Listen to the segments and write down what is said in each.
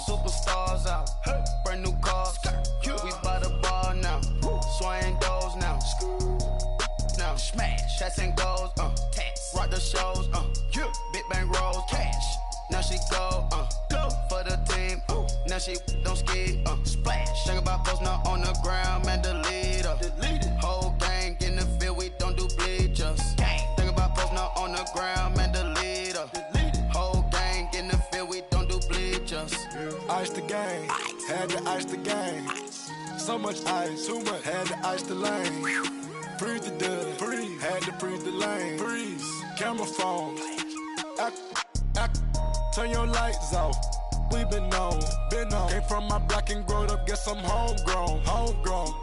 Superstars out. Hey. Brand new cars. We by the bar now. Swaying doors now. Now smash. Shots and goals. Tax. Rock the shows. Big bang rolls. Cash. Now she go. Go for the team. Now she don't ski. Splash. Think about posting up on the ground, man. Delete her. Whole gang in the field. We don't do bleachers. Think about posting up on the ground, man. Delete her. Whole gang in the field. We don't do bleachers. Ice the game. Had to ice the game. So much ice. Too much. Had to ice the lane. Freeze the dud. Freeze. Had to freeze the lane. Freeze. Camera phone. Turn your lights off. We been on. Came from my block and growed up. Guess I'm homegrown.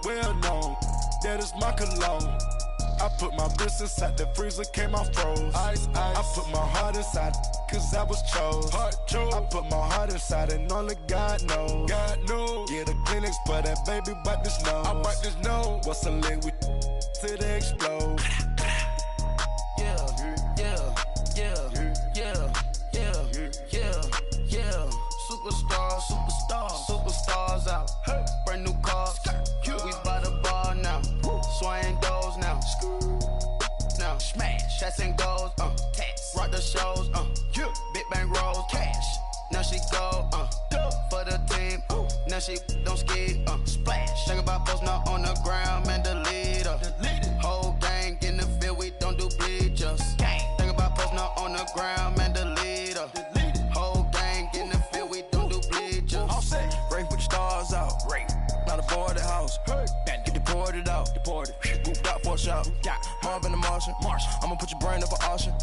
Well known. That is my cologne. I put my wrist inside the freezer, came out froze. Ice. I put my heart inside, cause I was chose. I put my heart inside and only God knows. Yeah, the clinics for that baby wipe this nose. I wipe this nose. What's a leg with till they explode? Superstars out. Hey. Brand new cars. We by the bar now. Swaying doors now. Now smash. Shots and goals. Tax. Rock the shows. Big bang rolls. Cash. Now she go. For the team. Now she don't ski. Splash. Think about posting up on the ground, man. Delete her. Whole gang in the field. We don't do bleachers. Think about posting up on the ground, man. Delete her. Whole gang in the field. We don't do bleachers. All set. Race with the stars out. Not a boarded house. Get deported out. Moved out for a shot. Marvin the Martian. I'ma put your brain up for auction.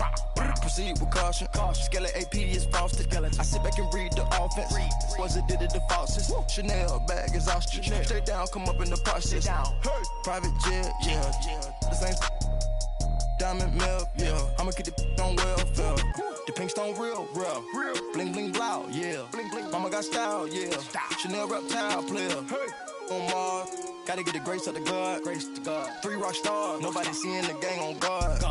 Proceed with caution. Skeleton AP is frosted. I sit back and read the offense. Was it did it the faucets? Chanel bag is ostrich. Stay down, come up in the process. Private jet, yeah. The same diamond milk, yeah. I'ma keep the on welfare. The pink stone real. Bling bling blow, yeah. Mama got style, yeah. Chanel reptile player. On Mars, gotta get the grace of the God. 3 rock stars, nobody seeing the gang on guard.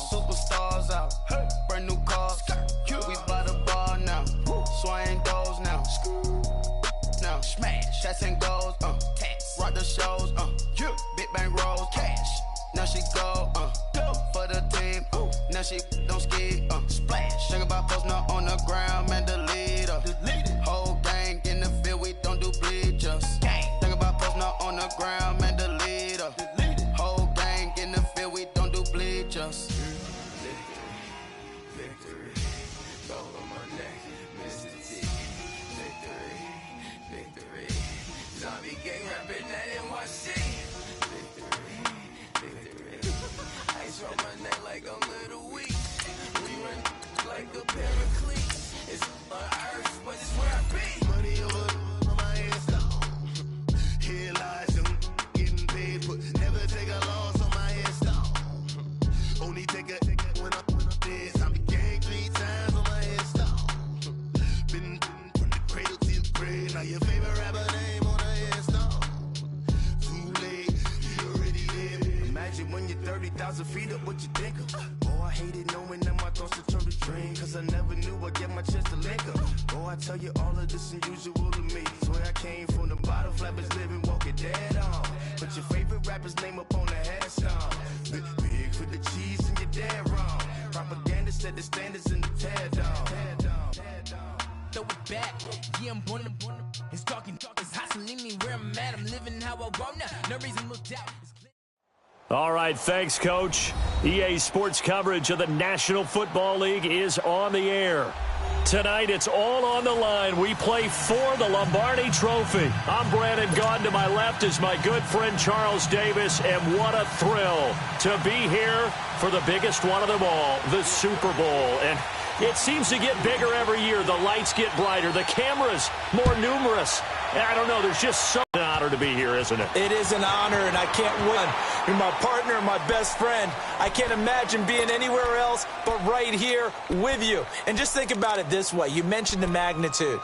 Superstars out. Hey. Brand new cars. We by the bar now. Swaying doors now. Now smash. Shots and goals. Tax. Rock the shows. Big bang rolls. Cash. Now she go. For the team. Now she don't ski. Splash. Think about posting up on the ground, man. Delete her. Whole gang in the field. We don't do bleachers. Think about posting up on the ground, man. Delete her. Whole gang in the field. We don't do bleachers. Victory, gold on my neck, Mr. T. Victory, zombie gang rapping that NYC. Victory, ice on my neck like I'm little weak. We run like a paraclete. It's on earth, but it's where I be. Money over my headstone. Here lies them getting paid, but never take a loss on my headstone. Only take a when I'm dead. I'm the gang 3 times on my headstone. Been from the cradle to the grave. Now your favorite rapper name on a headstone. Too late, you already dead. Imagine when you're 30,000 feet up, what you think of? Oh, I hated knowing that my thoughts would turn to dream. Cause I never knew I'd get my chance to link up. Oh, I tell you all of this unusual to me. Swear I came from the bottom, flappers living, walking dead on. Put your favorite rapper's name up on the headstone. Big for the cheese and you're dead wrong. Propaganda set the standards in the tear down. Throw it back, yeah, I'm born to. It's talking, it's hustling me where I'm at. I'm living how I want now. No reason to look out. All right, thanks, Coach. EA Sports coverage of the National Football League is on the air. Tonight, it's all on the line. We play for the Lombardi Trophy. I'm Brandon Gaudin. To my left is my good friend Charles Davis, and what a thrill to be here for the biggest one of them all, the Super Bowl. And it seems to get bigger every year. The lights get brighter. The cameras more numerous. I don't know. There's just so an honor to be here, isn't it? It is an honor, and I can't win. You're my partner, my best friend. I can't imagine being anywhere else but right here with you. And just think about it this way. You mentioned the magnitude.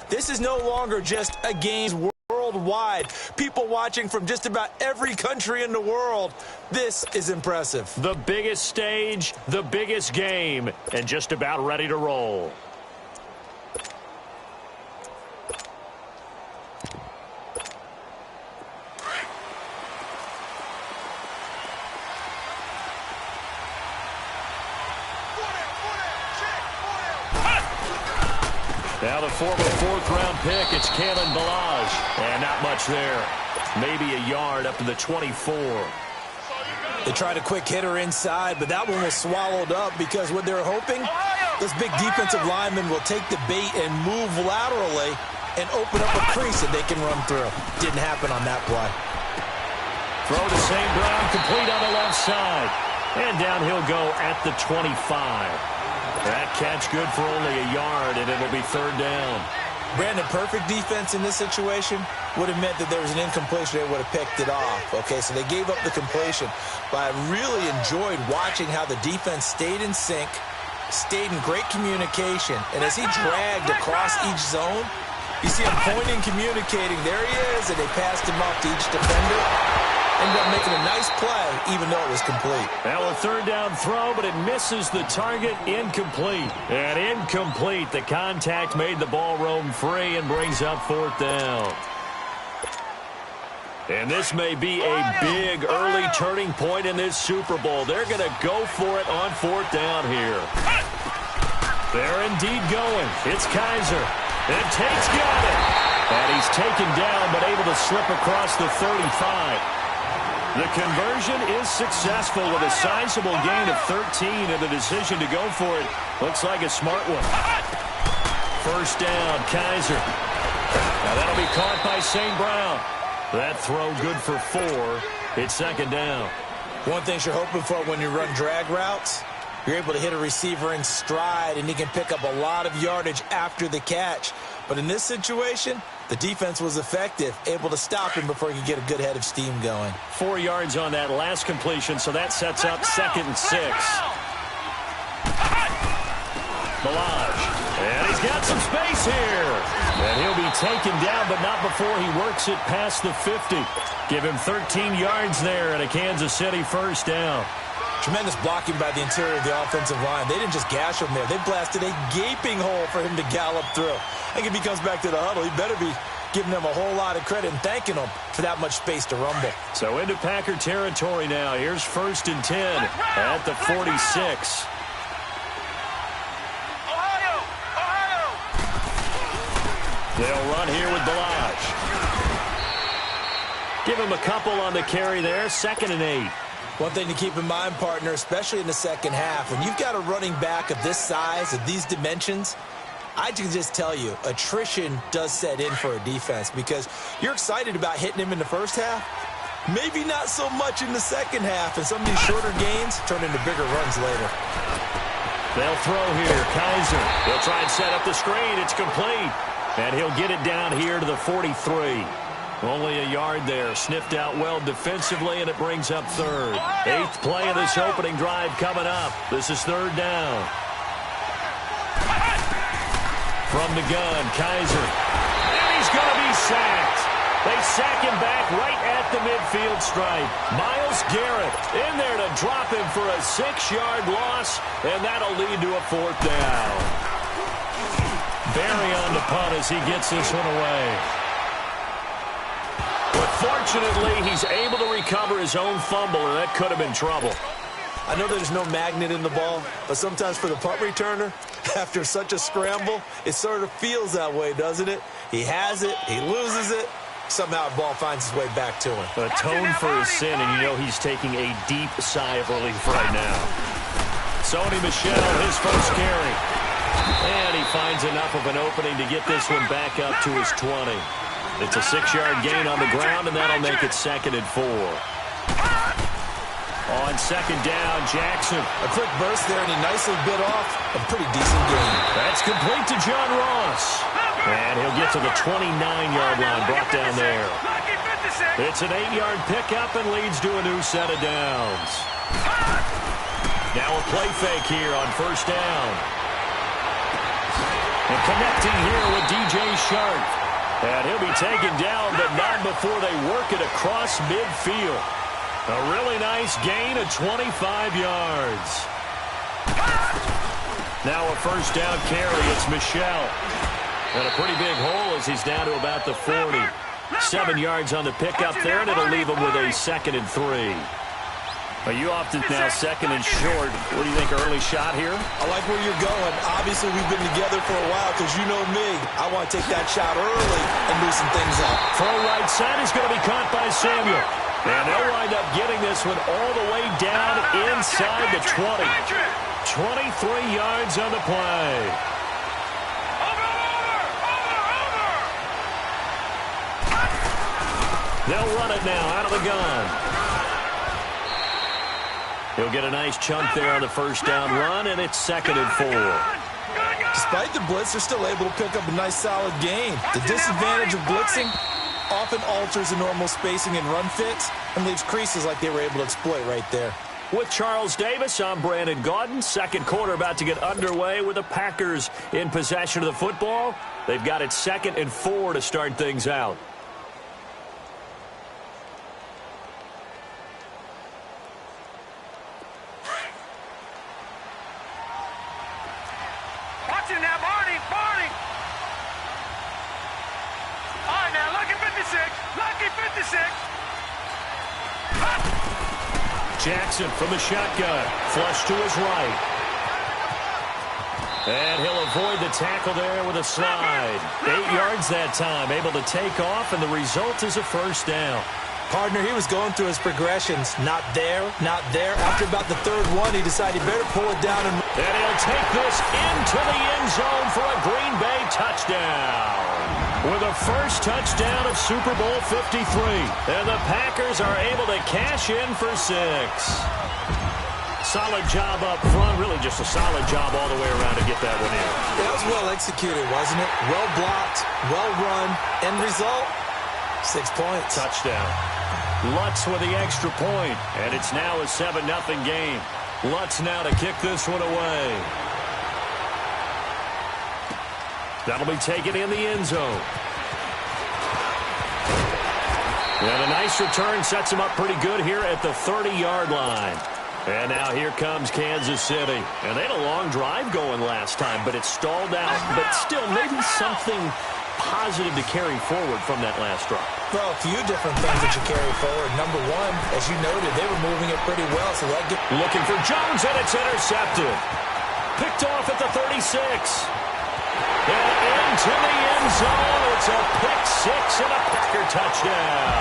This is no longer just a game. World worldwide. People watching from just about every country in the world. This is impressive. The biggest stage, the biggest game, and just about ready to roll. Now the former fourth-round pick, it's Kalen Balaj. And not much there. Maybe a yard up to the 24. They tried a quick hitter inside, but that one was swallowed up because what they're hoping, this big defensive lineman will take the bait and move laterally and open up a crease that they can run through. Didn't happen on that play. Throw to St. Brown, complete on the left side. And down he'll go at the 25. That catch good for only a yard, and it'll be third down. Brandon, perfect defense in this situation would have meant that there was an incompletion. They would have picked it off. Okay, so they gave up the completion. But I really enjoyed watching how the defense stayed in sync, stayed in great communication. And as he dragged across each zone, you see him pointing, communicating. There he is, and they passed him off to each defender. Ended up making a nice play, even though it was complete. Now a third down throw, but it misses the target. Incomplete. And incomplete. The contact made the ball roam free and brings up fourth down. And this may be a big early turning point in this Super Bowl. They're going to go for it on fourth down here. They're indeed going. It's Kaiser. And Tate's got it. And he's taken down, but able to slip across the 35. The conversion is successful with a sizable gain of 13, and the decision to go for it looks like a smart one. First down, Kaiser. Now that'll be caught by St. Brown. That throw good for 4. It's second down. One thing you're hoping for when you run drag routes, you're able to hit a receiver in stride, and he can pick up a lot of yardage after the catch. But in this situation, the defense was effective, able to stop him before he could get a good head of steam going. 4 yards on that last completion, so that sets up 2nd and 6. Balaj, and he's got some space here. And he'll be taken down, but not before he works it past the 50. Give him 13 yards there and a Kansas City first down. Tremendous blocking by the interior of the offensive line. They didn't just gash him there. They blasted a gaping hole for him to gallop through. I think if he comes back to the huddle, he better be giving them a whole lot of credit and thanking them for that much space to rumble. So into Packer territory now. Here's 1st and 10 at the 46. They'll run here with Balaj. Give him a couple on the carry there. 2nd and 8. One thing to keep in mind, partner, especially in the second half, when you've got a running back of this size, of these dimensions, I can just tell you, attrition does set in for a defense because you're excited about hitting him in the first half. Maybe not so much in the second half, and some of these shorter gains turn into bigger runs later. They'll throw here. Kaiser. He'll try and set up the screen. It's complete. And he'll get it down here to the 43. Only a yard there. Sniffed out well defensively, and it brings up 3rd. 8th play of this opening drive coming up. This is 3rd down. From the gun, Kaiser. And he's going to be sacked. They sack him back right at the midfield stripe. Myles Garrett in there to drop him for a 6-yard loss, and that'll lead to a 4th down. Barry on the punt as he gets this one away. But fortunately, he's able to recover his own fumble, and that could have been trouble. I know there's no magnet in the ball, but sometimes for the punt returner, after such a scramble, it sort of feels that way, doesn't it? He has it, he loses it, somehow the ball finds its way back to him. Atone for his sin, and you know he's taking a deep sigh of relief right now. Sony Michel, his first carry. And he finds enough of an opening to get this one back up to his 20. It's a 6-yard gain on the ground, and that'll make it 2nd and 4. On 2nd down, Jackson. A quick burst there, and he nicely bit off a pretty decent gain. That's complete to John Ross. And he'll get to the 29-yard line, brought down there. It's an 8-yard pickup and leads to a new set of downs. Now a play fake here on 1st down. And connecting here with DJ Sharp. And he'll be taken down, but not before they work it across midfield. A really nice gain of 25 yards. Now a first down carry. It's Michel. And a pretty big hole as he's down to about the 40. 7 yards on the pickup there, and it'll leave him with a 2nd and 3. You often now 2nd and short. What do you think, early shot here? I like where you're going. Obviously, we've been together for a while because you know me. I want to take that shot early and loosen things up. Throw right side is going to be caught by Samuel. And they'll wind up getting this one all the way down inside the 20. 23 yards on the play. They'll run it now out of the gun. He'll get a nice chunk there on the first down run, and it's 2nd and 4. Despite the blitz, they're still able to pick up a nice, solid gain. The disadvantage of blitzing often alters the normal spacing and run fits and leaves creases like they were able to exploit right there. With Charles Davis, I'm Brandon Gaudin. Second quarter about to get underway with the Packers in possession of the football. They've got it 2nd and 4 to start things out. Jackson from the shotgun. Flush to his right. And he'll avoid the tackle there with a slide. 8 yards that time. Able to take off, and the result is a first down. Partner, he was going through his progressions. Not there, not there. After about the 3rd one, he decided he better pull it down. And he'll take this into the end zone for a Green Bay touchdown. With a first touchdown of Super Bowl 53. And the Packers are able to cash in for 6. Solid job up front. Really just a solid job all the way around to get that one in. That was well executed, wasn't it? Well blocked, well run. End result, 6 points. Touchdown. Lutz with the extra point. And it's now a 7-0 game. Lutz now to kick this one away. That'll be taken in the end zone. And a nice return sets him up pretty good here at the 30-yard line. And now here comes Kansas City. And they had a long drive going last time, but it stalled out. But still, maybe something positive to carry forward from that last drive. Well, a few different things that you carry forward. Number one, as you noted, they were moving it pretty well. So that looking for Jones, and it's intercepted. Picked off at the 36. And into the end zone. It's a pick 6 and a Packer touchdown.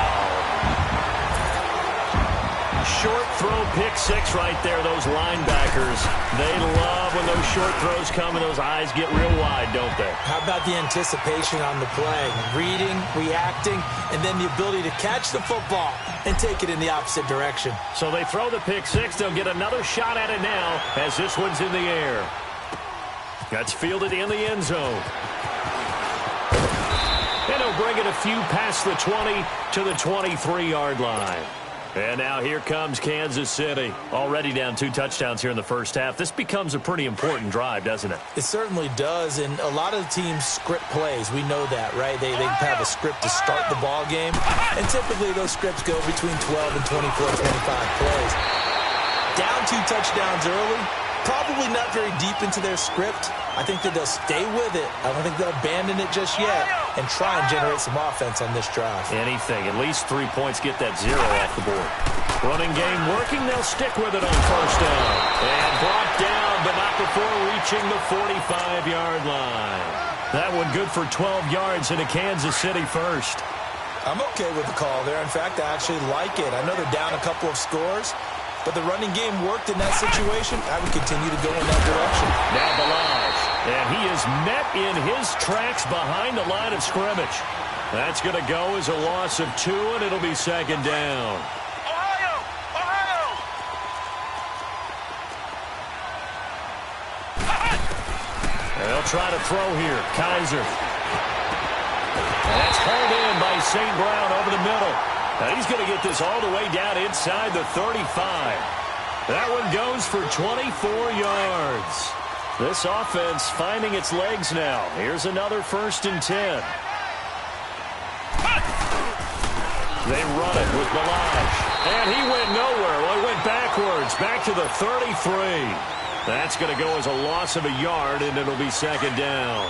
Short throw pick 6 right there. Those linebackers, they love when those short throws come and those eyes get real wide, don't they? How about the anticipation on the play? Reading, reacting, and then the ability to catch the football and take it in the opposite direction. So they throw the pick 6. They'll get another shot at it now as this one's in the air. That's fielded in the end zone. And he'll bring it a few past the 20 to the 23-yard line. And now here comes Kansas City. Already down 2 touchdowns here in the first half. This becomes a pretty important drive, doesn't it? It certainly does. And a lot of the teams script plays. We know that, right? They have a script to start the ball game. And typically those scripts go between 12 and 24, 25 plays. Down 2 touchdowns early. Probably not very deep into their script. I think that they'll stay with it. I don't think they'll abandon it just yet and try and generate some offense on this drive. Anything. At least 3 points. Get that 0 off the board. Running game working. They'll stick with it on first down. And brought down, but not before reaching the 45-yard line. That one good for 12 yards into Kansas City first. I'm okay with the call there. In fact, I actually like it. I know they're down a couple of scores, but the running game worked in that situation. I would continue to go in that direction. Now Balaj, and he is met in his tracks behind the line of scrimmage. That's going to go as a loss of 2, and it'll be 2nd down. Ohio! Ohio! And they'll try to throw here. Kaiser. And that's hauled in by St. Brown over the middle. Now he's going to get this all the way down inside the 35. That one goes for 24 yards. This offense finding its legs now. Here's another 1st and 10. They run it with Balaj. And he went nowhere. Well, he went backwards, back to the 33. That's going to go as a loss of a yard, and it'll be second down.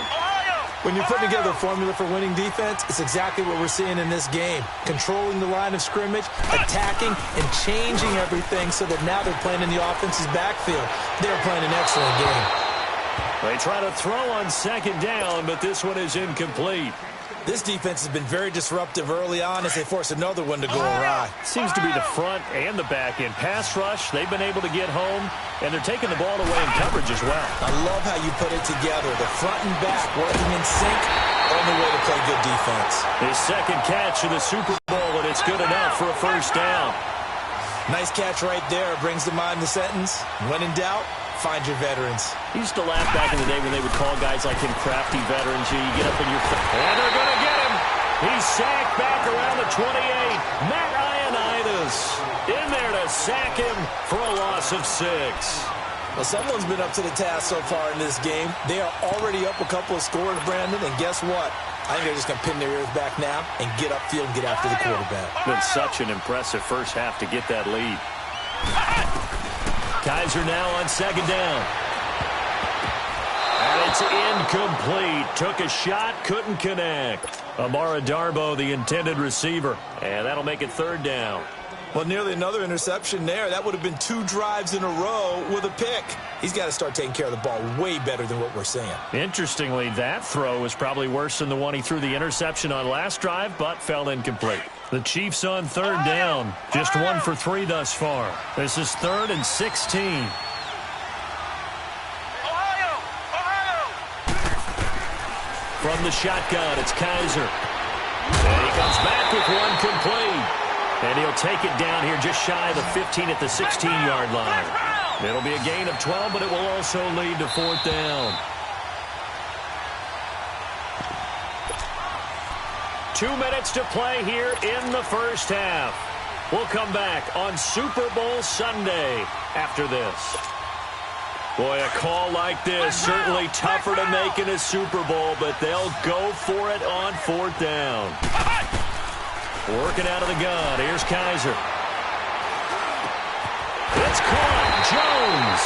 When you're putting together a formula for winning defense, it's exactly what we're seeing in this game. Controlling the line of scrimmage, attacking, and changing everything so that now they're playing in the offense's backfield. They're playing an excellent game. They try to throw on second down, but this one is incomplete. This defense has been very disruptive early on as they force another one to go awry. Seems to be the front and the back end. Pass rush, they've been able to get home, and they're taking the ball away in coverage as well. I love how you put it together. The front and back working in sync, only way to play good defense. His second catch in the Super Bowl, and it's good enough for a first down. Nice catch right there. Brings to mind the sentence, when in doubt, find your veterans. He used to laugh back in the day when they would call guys like him crafty veterans. You get up in your and they're going to get him. He's sacked back around the 28. Matt Ioannidis in there to sack him for a loss of 6. Well, someone's been up to the task so far in this game. They are already up a couple of scores, Brandon, and guess what? I think they're just going to pin their ears back now and get upfield and get after the quarterback. Been such an impressive first half to get that lead. Kaiser now on second down. And it's incomplete. Took a shot, couldn't connect. Amara Darbo, the intended receiver. And that'll make it third down. Well, nearly another interception there. That would have been 2 drives in a row with a pick. He's got to start taking care of the ball way better than what we're seeing. Interestingly, that throw was probably worse than the one he threw the interception on last drive, but fell incomplete. The Chiefs on third down. Just 1 for 3 thus far. This is 3rd and 16. From the shotgun, it's Kaiser. And he comes back with one complete. And he'll take it down here just shy of the 15 at the 16-yard line. It'll be a gain of 12, but it will also lead to 4th down. 2 minutes to play here in the first half. We'll come back on Super Bowl Sunday after this. Boy, a call like this, certainly tougher to make in a Super Bowl, but they'll go for it on 4th down. Working out of the gun. Here's Kaiser. It's caught. Jones.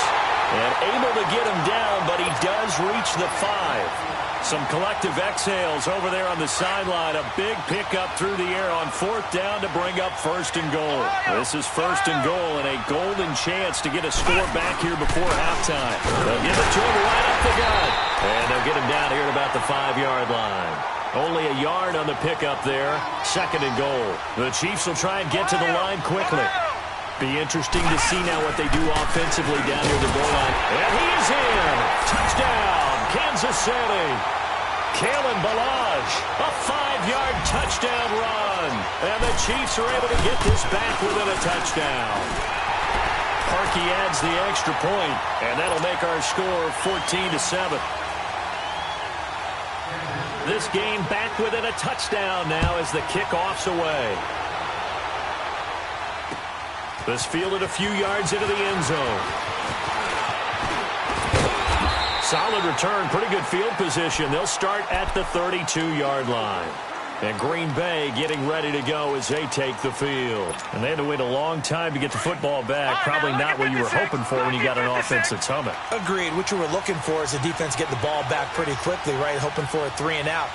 And able to get him down, but he does reach the 5. Some collective exhales over there on the sideline. A big pickup through the air on 4th down to bring up 1st and goal. This is 1st and goal and a golden chance to get a score back here before halftime. They'll give it to him right up the gut. And they'll get him down here at about the 5-yard line. Only a yard on the pickup there. 2nd and goal. The Chiefs will try and get to the line quickly. Be interesting to see now what they do offensively down near the goal line. And he is in. Touchdown, Kansas City. Kalen Balaj, a 5-yard touchdown run. And the Chiefs are able to get this back within a touchdown. Parkey adds the extra point, and that'll make our score 14-7. This game back within a touchdown now as the kickoff's away. This fielded a few yards into the end zone. Solid return, pretty good field position. They'll start at the 32-yard line. And Green Bay getting ready to go as they take the field. And they had to wait a long time to get the football back. Probably not what you were hoping for when you got an offense that's humming. Agreed. What you were looking for is the defense getting the ball back pretty quickly, right? Hoping for a 3 and out.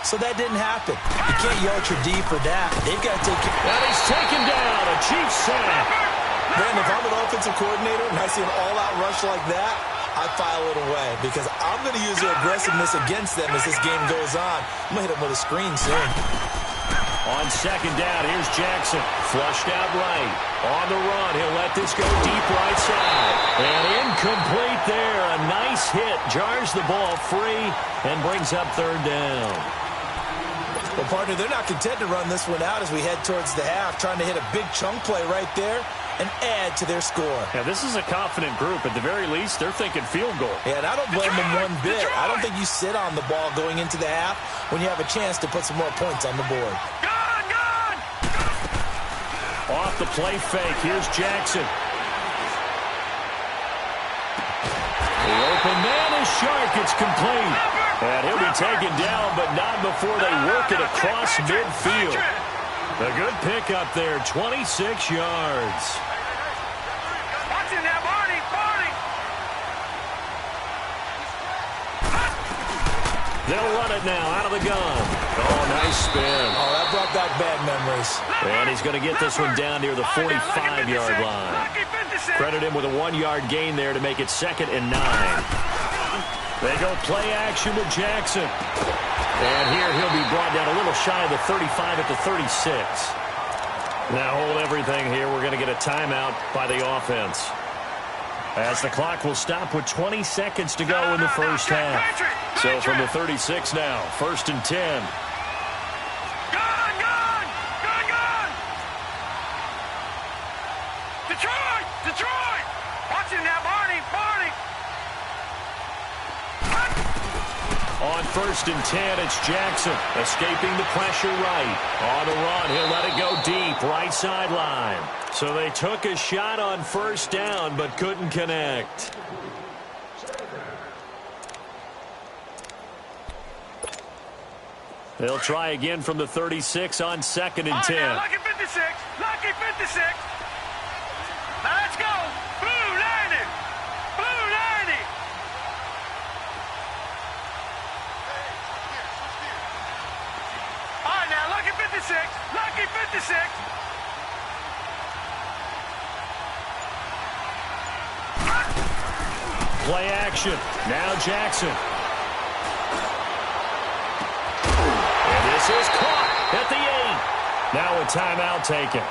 So that didn't happen. You can't yell at your D for that. They've got to take it. And he's taken down. A Chiefs sack. Man, if I'm an offensive coordinator and I see an all-out rush like that, I file it away because I'm going to use their aggressiveness against them as this game goes on. I'm going to hit them with a screen soon. On 2nd down, here's Jackson. Flushed out right. On the run, he'll let this go deep right side. And incomplete there. A nice hit. Jars the ball free and brings up 3rd down. Well, partner, they're not content to run this one out as we head towards the half, trying to hit a big chunk play right there and add to their score. Yeah, this is a confident group. At the very least, they're thinking field goal. Yeah, and I don't blame them one bit. I don't think you sit on the ball going into the half when you have a chance to put some more points on the board. Off the play fake, here's Jackson. The open man is Shark. It's complete. And he'll be taken down, but not before they work it across midfield. A good pick up there, 26 yards. Watch it now, Barney. They'll run it now out of the gun. Oh, nice spin. Oh, that brought back bad memories. And he's going to get this one down near the 45-yard line. Credit him with a 1-yard gain there to make it 2nd and 9. They go play action with Jackson. And here he'll be brought down a little shy of the 35 at the 36. Now hold everything here. We're going to get a timeout by the offense, as the clock will stop with 20 seconds to go in the first half. So from the 36 now, 1st and 10. Gun! Detroit! Watch it now, Barney! On 1st and 10, it's Jackson escaping the pressure right. On the run, he'll let it go deep, right sideline. So they took a shot on 1st down, but couldn't connect. They'll try again from the 36 on 2nd and 10. Now, lucky 56. Now let's go. Blue 90. All right, now lucky 56. Play action. Now Jackson. And this is caught at the 8. Now a timeout taken.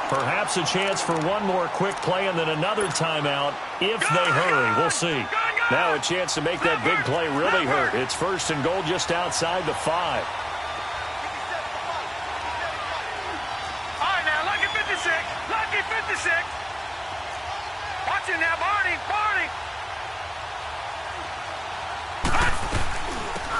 Perhaps a chance for one more quick play and then another timeout if they hurry. We'll see. Now a chance to make that big play really hurt. It's 1st and goal just outside the 5. All right, now lucky 56. Watch it now, Barney.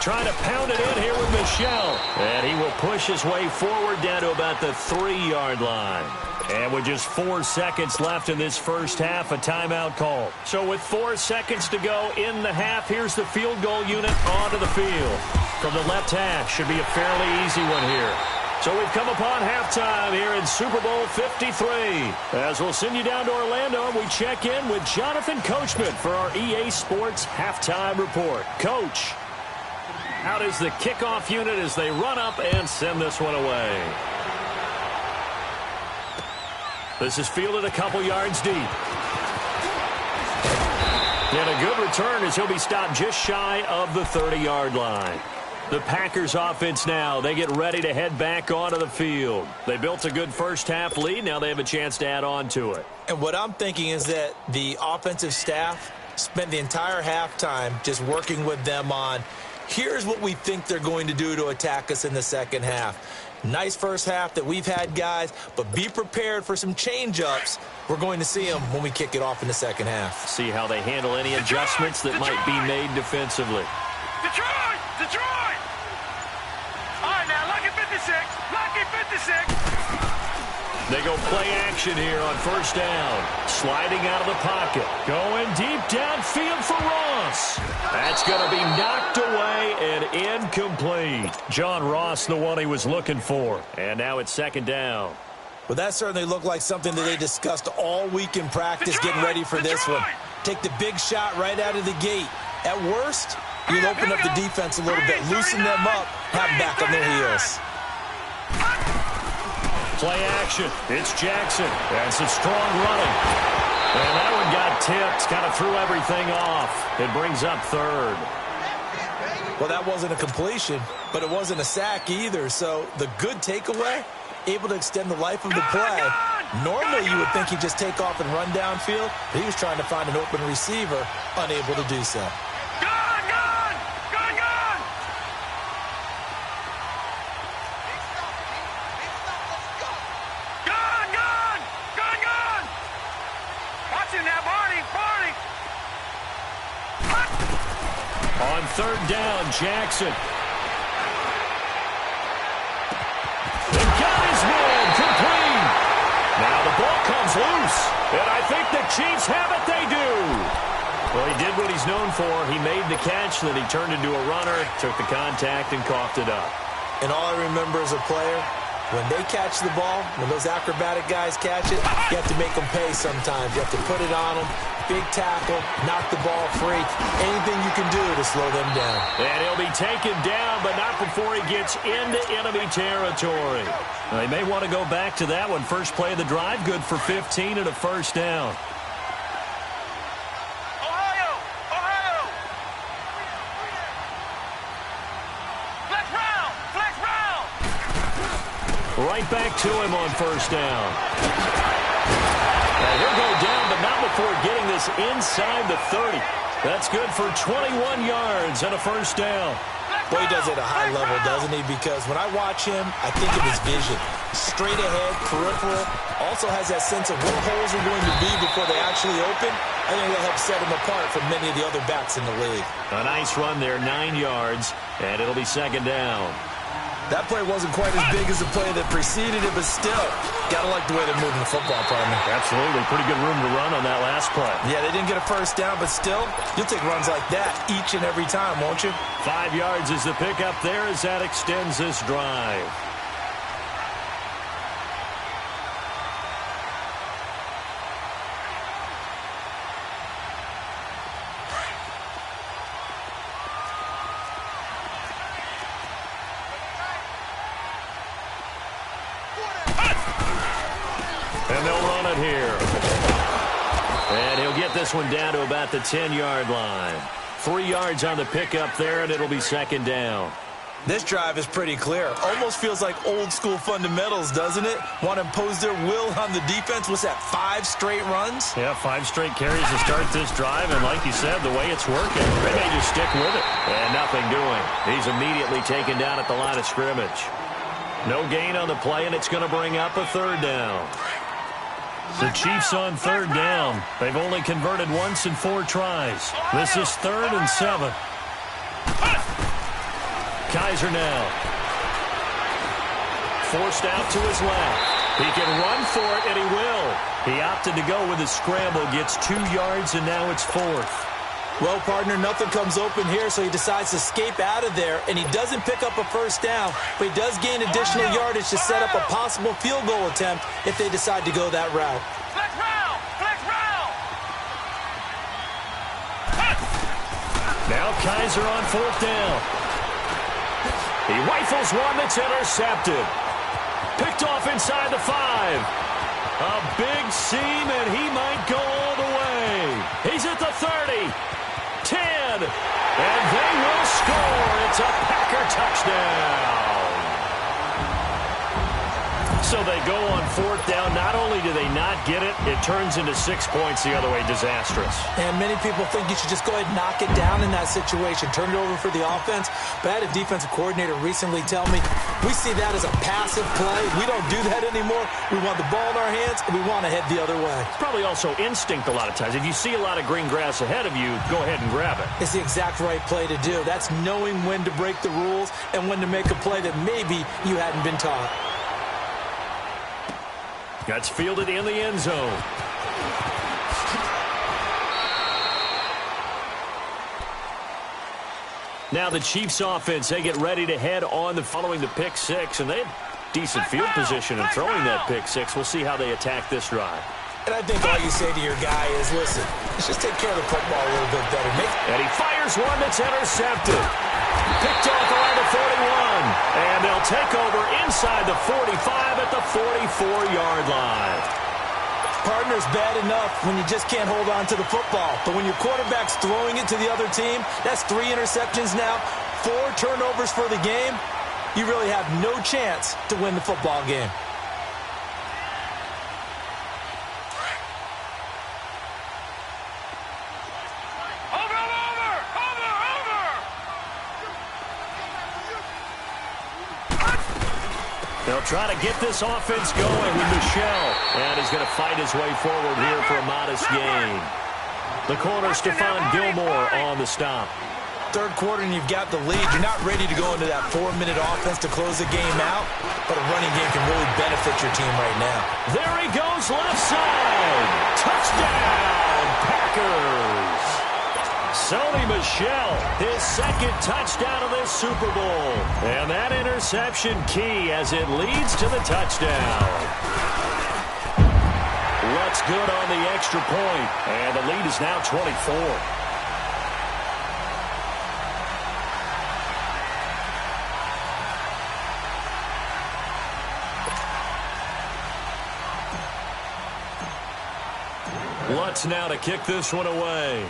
Trying to pound it in here with Michel. And he will push his way forward down to about the 3-yard line. And with just 4 seconds left in this first half, a timeout call. So with 4 seconds to go in the half, here's the field goal unit onto the field. From the left hash, should be a fairly easy one here. So we've come upon halftime here in Super Bowl 53. As we'll send you down to Orlando, we check in with Jonathan Coachman for our EA Sports Halftime Report. Coach, how does the kickoff unit as they run up and send this one away? This is fielded a couple yards deep. And a good return as he'll be stopped just shy of the 30-yard line. The Packers offense now, they get ready to head back onto the field. They built a good first half lead. Now they have a chance to add on to it. And what I'm thinking is that the offensive staff spent the entire halftime just working with them on, here's what we think they're going to do to attack us in the second half. Nice first half that we've had, guys, but be prepared for some change-ups. We're going to see them when we kick it off in the second half. See how they handle any adjustments that might be made defensively. Detroit! All right, now, lucky 56. They go play action here on 1st down. Sliding out of the pocket. Going deep downfield for Ross. That's going to be knocked away and incomplete. John Ross, the one he was looking for. And now it's 2nd down. Well, that certainly looked like something that they discussed all week in practice, getting ready for this one. Take the big shot right out of the gate. At worst, you'll open up the defense a little bit, loosen them up, have them back on their heels. Play action. It's Jackson. That's a strong running. And that one got tipped. Kind of threw everything off. It brings up 3rd. Well, that wasn't a completion, but it wasn't a sack either. So the good takeaway, able to extend the life of the play. Normally, you would think he'd just take off and run downfield. But he was trying to find an open receiver, unable to do so. On 3rd down, Jackson. They got his man complete. Now the ball comes loose. And I think the Chiefs have it. They do. Well, he did what he's known for. He made the catch, then he turned into a runner, took the contact, and coughed it up. And all I remember as a player, When they catch the ball, when those acrobatic guys catch it, you have to make them pay sometimes. You have to put it on them, big tackle, knock the ball free. Anything you can do to slow them down. And he'll be taken down, but not before he gets into enemy territory. They may want to go back to that one. First play of the drive, good for 15 and a first down. Right back to him on first down. And he'll go down, but not before getting this inside the 30. That's good for 21 yards and a first down. Boy, he does it at a high level, doesn't he? Because when I watch him, I think of his vision. Straight ahead, peripheral. Also has that sense of where holes are going to be before they actually open. I think that helps set him apart from many of the other backs in the league. A nice run there, 9 yards, and it'll be second down. That play wasn't quite as big as the play that preceded it, but still, gotta like the way they're moving the football, partner. Absolutely. Pretty good room to run on that last play. Yeah, they didn't get a first down, but still, you'll take runs like that each and every time, won't you? 5 yards is the pickup there as that extends this drive. And they'll run it here. And he'll get this one down to about the 10-yard line. 3 yards on the pickup there, and it'll be second down. This drive is pretty clear. Almost feels like old-school fundamentals, doesn't it? Want to impose their will on the defense. What's that, 5 straight runs? Yeah, 5 straight carries to start this drive, and like you said, the way it's working, they may just stick with it. And nothing doing. He's immediately taken down at the line of scrimmage. No gain on the play, and it's going to bring up a third down. The Chiefs on third down. They've only converted once in 4 tries. This is 3rd and 7. Kaiser now. Forced out to his left. He can run for it, and he will. He opted to go with his scramble, gets 2 yards, and now it's 4th. Well, partner, nothing comes open here, so he decides to escape out of there, and he doesn't pick up a first down, but he does gain additional yardage to set up a possible field goal attempt if they decide to go that route. Flex round! Flex round! Now Kaiser on 4th down. He rifles one that's intercepted. Picked off inside the 5. A big seam, and he might go all the way. He's at the 30. 10, and they will score. It's a Packer touchdown. So they go on 4th down. Not only do they not get it, it turns into 6 points the other way. Disastrous. And many people think you should just go ahead and knock it down in that situation. Turn it over for the offense. But I had a defensive coordinator recently tell me, we see that as a passive play. We don't do that anymore. We want the ball in our hands, and we want to head the other way. It's probably also instinct a lot of times. If you see a lot of green grass ahead of you, go ahead and grab it. It's the exact right play to do. That's knowing when to break the rules and when to make a play that maybe you hadn't been taught. That's fielded in the end zone. Now the Chiefs offense, they get ready to head on following the pick 6, and they have decent field position in throwing that pick 6. We'll see how they attack this drive. And I think all you say to your guy is, listen, let's just take care of the football a little bit better. And he fires one that's intercepted. Picked off around the 41. And they'll take over inside the 45 at the 44-yard line. Partner's bad enough when you just can't hold on to the football. But when your quarterback's throwing it to the other team, that's 3 interceptions now, 4 turnovers for the game. You really have no chance to win the football game. They'll try to get this offense going with Michel. And he's going to fight his way forward here for a modest gain. The corner, Stephon Gilmore on the stop. Third quarter and you've got the lead. You're not ready to go into that 4-minute offense to close the game out, but a running game can really benefit your team right now. There he goes, left side. Touchdown, Packers. Sony Michel, his second touchdown of this Super Bowl. And that interception key as it leads to the touchdown. What's good on the extra point, and the lead is now 24. Lutz now to kick this one away.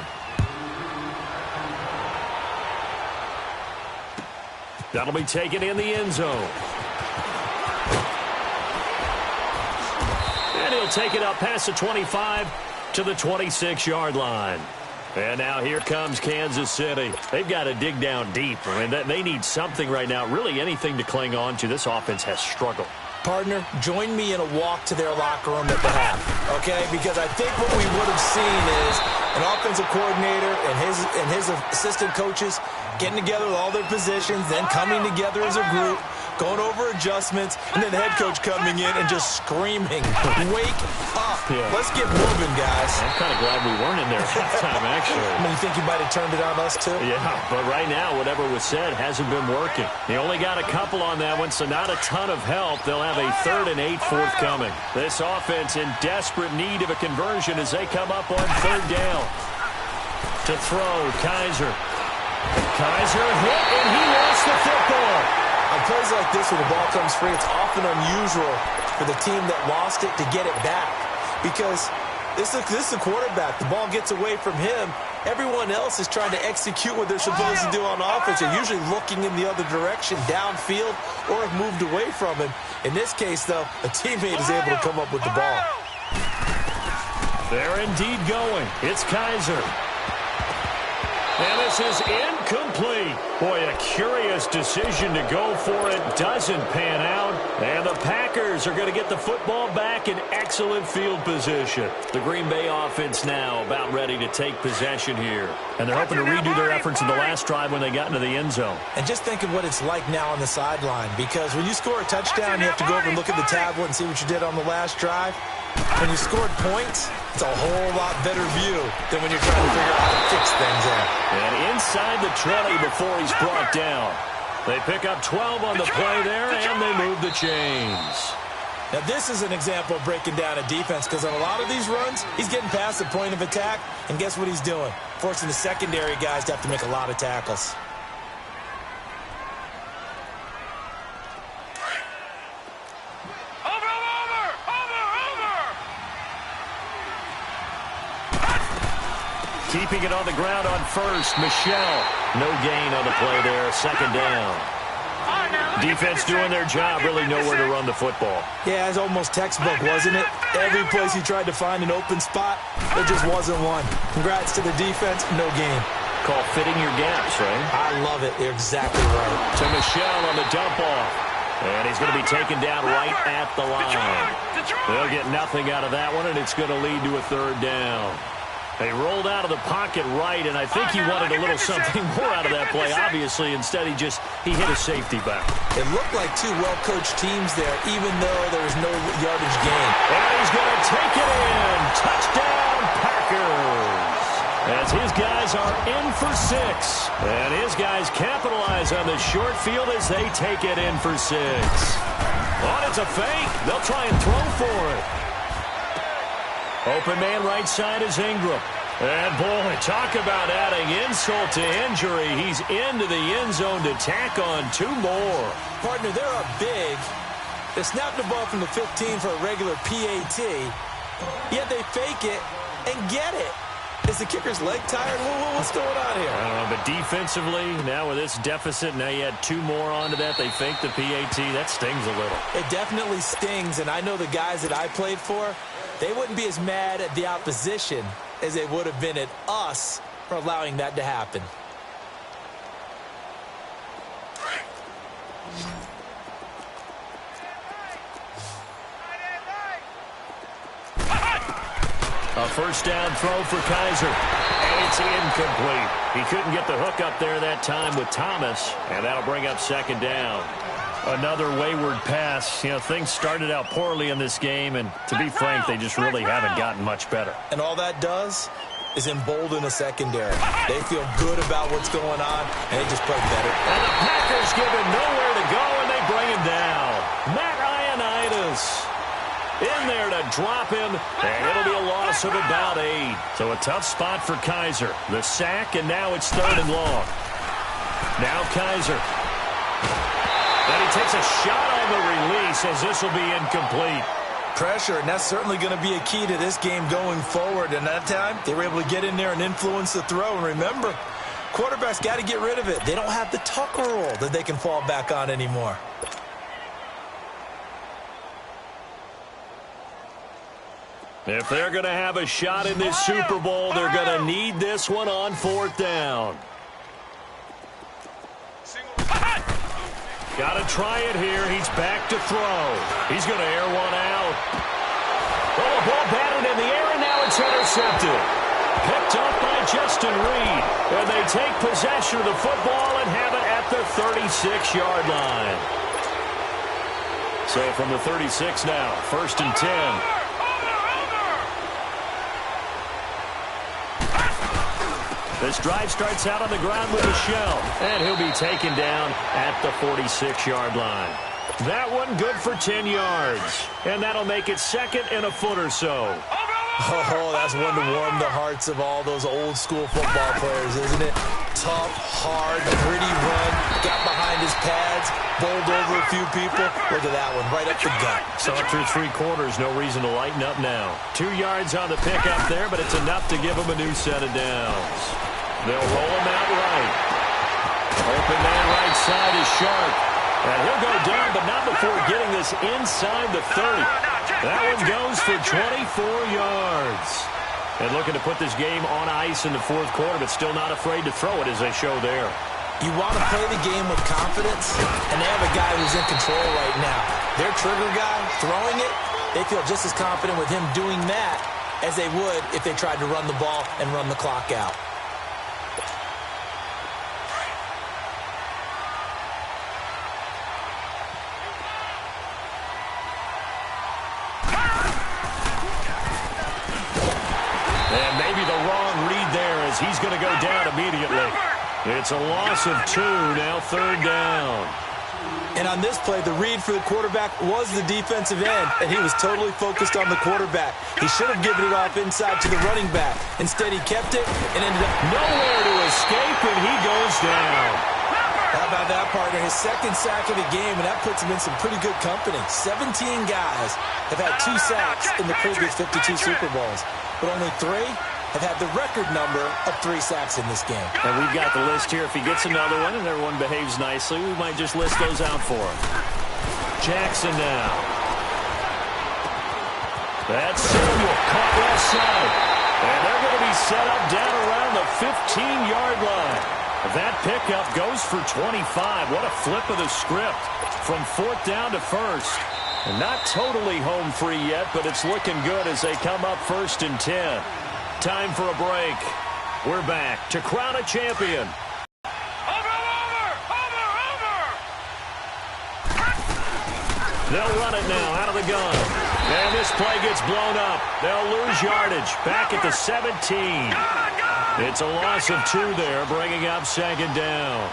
That'll be taken in the end zone. And he'll take it up past the 25 to the 26-yard line. And now here comes Kansas City. They've got to dig down deep. I mean, they need something right now, really anything to cling on to. This offense has struggled. Partner, join me in a walk to their locker room at the half, okay? Because I think what we would have seen is an offensive coordinator and his assistant coaches getting together with all their positions, then coming together as a group, going over adjustments, and then the head coach coming in and just screaming, wake up. Yeah. Let's get moving, guys. I'm kind of glad we weren't in there at halftime, actually. I mean, you think you might have turned it on us, too? Yeah, but right now, whatever was said hasn't been working. He only got a couple on that one, so not a ton of help. They'll have a 3rd and 8 forthcoming. This offense in desperate need of a conversion as they come up on 3rd down. To throw, Kaiser. Kaiser hit, and he lost the football. On plays like this where the ball comes free, it's often unusual for the team that lost it to get it back. Because this is the quarterback. The ball gets away from him. Everyone else is trying to execute what they're supposed to do on offense. They're usually looking in the other direction, downfield, or have moved away from him. In this case, though, a teammate is able to come up with the ball. They're indeed going. It's Kaiser. And this is incomplete. Boy, a curious decision to go for it. Doesn't pan out. And the Packers are going to get the football back in excellent field position. The Green Bay offense now about ready to take possession here. And they're hoping to redo their efforts in the last drive when they got into the end zone. And just think of what it's like now on the sideline. Because when you score a touchdown, you have to go over and look at the tablet and see what you did on the last drive. When you scored points, it's a whole lot better view than when you're trying to figure out how to fix things there. And inside the 20 before he's brought down. They pick up 12 on the play there, and they move the chains. Now, this is an example of breaking down a defense, because on a lot of these runs, he's getting past the point of attack, and guess what he's doing? Forcing the secondary guys to have to make a lot of tackles. Keeping it on the ground on first, Michel. No gain on the play there, 2nd down. Defense doing their job, really nowhere to run the football. Yeah, it's almost textbook, wasn't it? Every place he tried to find an open spot, there just wasn't one. Congrats to the defense, no gain. Call fitting your gaps, right? I love it. You're exactly right. To Michel on the dump off. And he's going to be taken down right at the line. They'll get nothing out of that one, and it's going to lead to a 3rd down. They rolled out of the pocket right, and I think he wanted a little something more out of that play. Obviously, instead he hit a safety back. It looked like two well-coached teams there, even though there was no yardage gain. And he's going to take it in. Touchdown, Packers. As his guys are in for 6. And his guys capitalize on the short field as they take it in for 6. Oh, it's a fake. They'll try and throw for it. Open man right side is Ingram. And, boy, talk about adding insult to injury. He's into the end zone to tack on 2 more. Partner, they are big. They snapped the ball from the 15 for a regular PAT, yet they fake it and get it. Is the kicker's leg tired? What's going on here? I don't know, but defensively, now with this deficit, now you add 2 more onto that. They fake the PAT. That stings a little. It definitely stings, and I know the guys that I played for, they wouldn't be as mad at the opposition as they would have been at us for allowing that to happen. A 1st down throw for Kaiser. And it's incomplete. He couldn't get the hook up there that time with Thomas, and that'll bring up 2nd down. Another wayward pass. You know, things started out poorly in this game, and to be frank, they just really haven't gotten much better. And all that does, is embolden a secondary. They feel good about what's going on, and they just play better. And the Packers give him nowhere to go, and they bring him down. Matt Ioannidis in there to drop him, and it'll be a loss of about 8. So a tough spot for Kaiser. The sack, and now it's 3rd and long. Now Kaiser. And he takes a shot on the release as this will be incomplete. Pressure, and that's certainly going to be a key to this game going forward. And that time, they were able to get in there and influence the throw. And remember, quarterbacks got to get rid of it. They don't have the Tucker roll that they can fall back on anymore. If they're going to have a shot in this Super Bowl, they're going to need this one on 4th down. Got to try it here. He's back to throw. He's going to air one out. Oh, a ball batted in the air, and now it's intercepted. Picked up by Justin Reed. And they take possession of the football and have it at the 36-yard line. So from the 36 now, 1st and 10. This drive starts out on the ground with Michel, and he'll be taken down at the 46-yard line. That one good for 10 yards, and that'll make it 2nd and a foot or so. Oh, that's one to warm the hearts of all those old-school football players, isn't it? Tough, hard, gritty run, got behind his pads, bowled over a few people. Look at that one, right up the gut. So through 3 quarters, no reason to lighten up now. 2 yards on the pickup there, but it's enough to give him a new set of downs. They'll roll him out right. Open man right side is Sharp. And he'll go down, but not before getting this inside the 30. That one goes for 24 yards. And looking to put this game on ice in the 4th quarter, but still not afraid to throw it as they show there. You want to play the game with confidence, and they have a guy who's in control right now. Their trigger guy, throwing it, they feel just as confident with him doing that as they would if they tried to run the ball and run the clock out. He's going to go down immediately. It's a loss of 2, now 3rd down. And on this play, the read for the quarterback was the defensive end, and he was totally focused on the quarterback. He should have given it off inside to the running back. Instead, he kept it and ended up nowhere to escape, and he goes down. How about that, partner? His 2nd sack of the game, and that puts him in some pretty good company. 17 guys have had 2 sacks in the previous 52 Super Bowls, but only 3 have had the record number of 3 sacks in this game. And we've got the list here. If he gets another one and everyone behaves nicely, we might just list those out for him. Jackson now. That's Samuel caught left side. And they're going to be set up down around the 15-yard line. That pickup goes for 25. What a flip of the script from 4th down to 1st. And not totally home free yet, but it's looking good as they come up 1st and 10. Time for a break. We're back to crown a champion. They'll run it now out of the gun. And this play gets blown up. They'll lose yardage. Back at the 17. It's a loss of 2 there, bringing up 2nd down.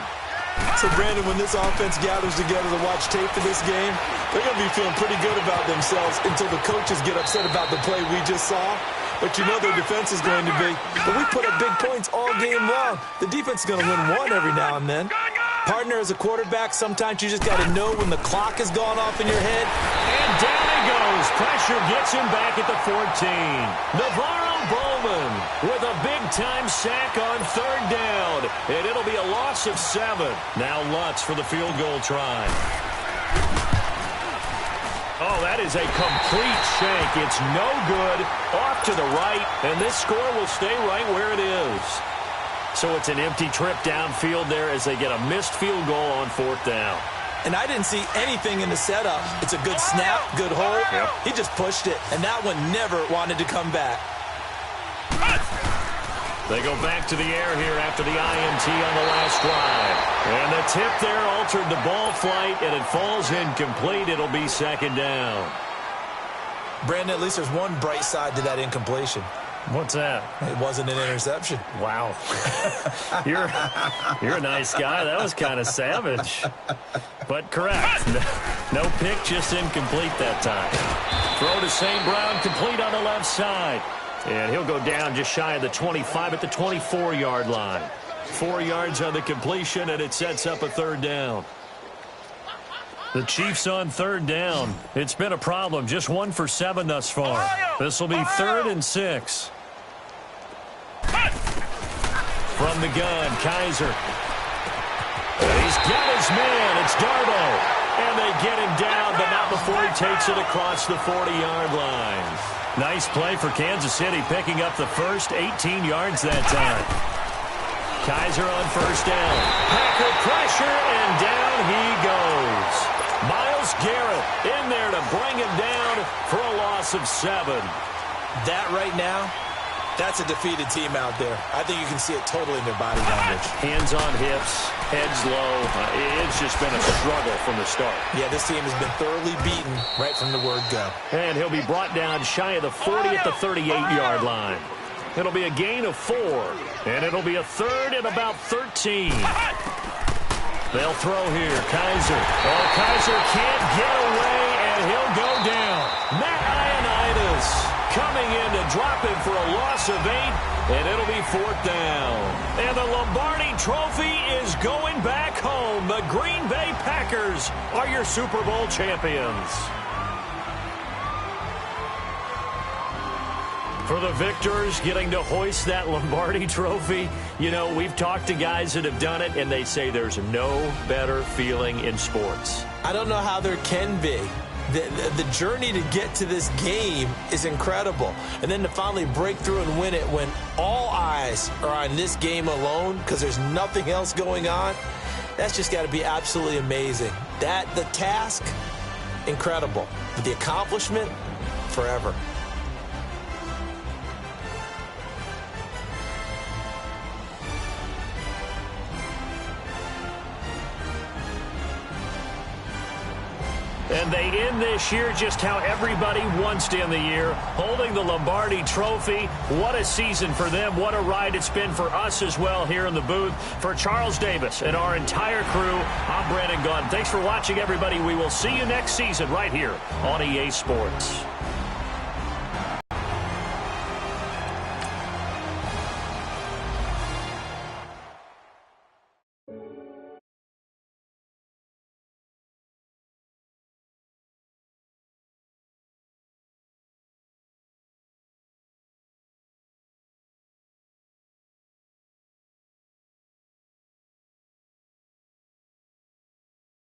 So, Brandon, when this offense gathers together to watch tape for this game, they're going to be feeling pretty good about themselves until the coaches get upset about the play we just saw. But you know their defense is going to be. But we put up big points all game long. The defense is going to win one every now and then. Partner, as a quarterback, sometimes you just got to know when the clock has gone off in your head. And down he goes. Pressure gets him back at the 14. Navarro Bowman with a big-time sack on 3rd down. And it'll be a loss of 7. Now Lutz for the field goal try. Oh, that is a complete shank. It's no good. Off to the right, and this score will stay right where it is. So it's an empty trip downfield there as they get a missed field goal on 4th down. And I didn't see anything in the setup. It's a good snap, good hold. Yep. He just pushed it, and that one never wanted to come back. They go back to the air here after the INT on the last drive. And the tip there altered the ball flight, and it falls incomplete. It'll be 2nd down. Brandon, at least there's one bright side to that incompletion. What's that? It wasn't an interception. Wow. You're a nice guy. That was kind of savage. But correct. No pick, just incomplete that time. Throw to St. Brown, complete on the left side. And he'll go down just shy of the 25 at the 24-yard line. 4 yards on the completion, and it sets up a third down. The Chiefs on third down. It's been a problem. Just 1 for 7 thus far. This will be 3rd and 6. From the gun, Kaiser. He's got his man. It's Darbo. And they get him down, but not before he takes it across the 40-yard line. Nice play for Kansas City, picking up the first 18 yards that time. Kaiser on first down. Packer pressure, and down he goes. Myles Garrett in there to bring him down for a loss of 7. That right now, that's a defeated team out there. I think you can see it totally in their body language. Hands on hips, heads low. It's just been a struggle from the start. Yeah, this team has been thoroughly beaten right from the word go. And he'll be brought down shy of the 40 at the 38-yard line. It'll be a gain of 4, and it'll be a 3rd and about 13. They'll throw here. Kaiser. Oh, Kaiser can't get away, and he'll go down. Matt Ioannidis coming in to drop him for a loss of 8, and it'll be 4th down. And the Lombardi Trophy is going back home. The Green Bay Packers are your Super Bowl champions. For the victors getting to hoist that Lombardi Trophy, you know, we've talked to guys that have done it, and they say there's no better feeling in sports. I don't know how there can be. The journey to get to this game is incredible. And then to finally break through and win it when all eyes are on this game alone because there's nothing else going on, that's just got to be absolutely amazing. The task, incredible. But the accomplishment, forever. And they end this year just how everybody wants to end the year, holding the Lombardi Trophy. What a season for them. What a ride it's been for us as well here in the booth. For Charles Davis and our entire crew, I'm Brandon Gunn. Thanks for watching, everybody. We will see you next season right here on EA Sports.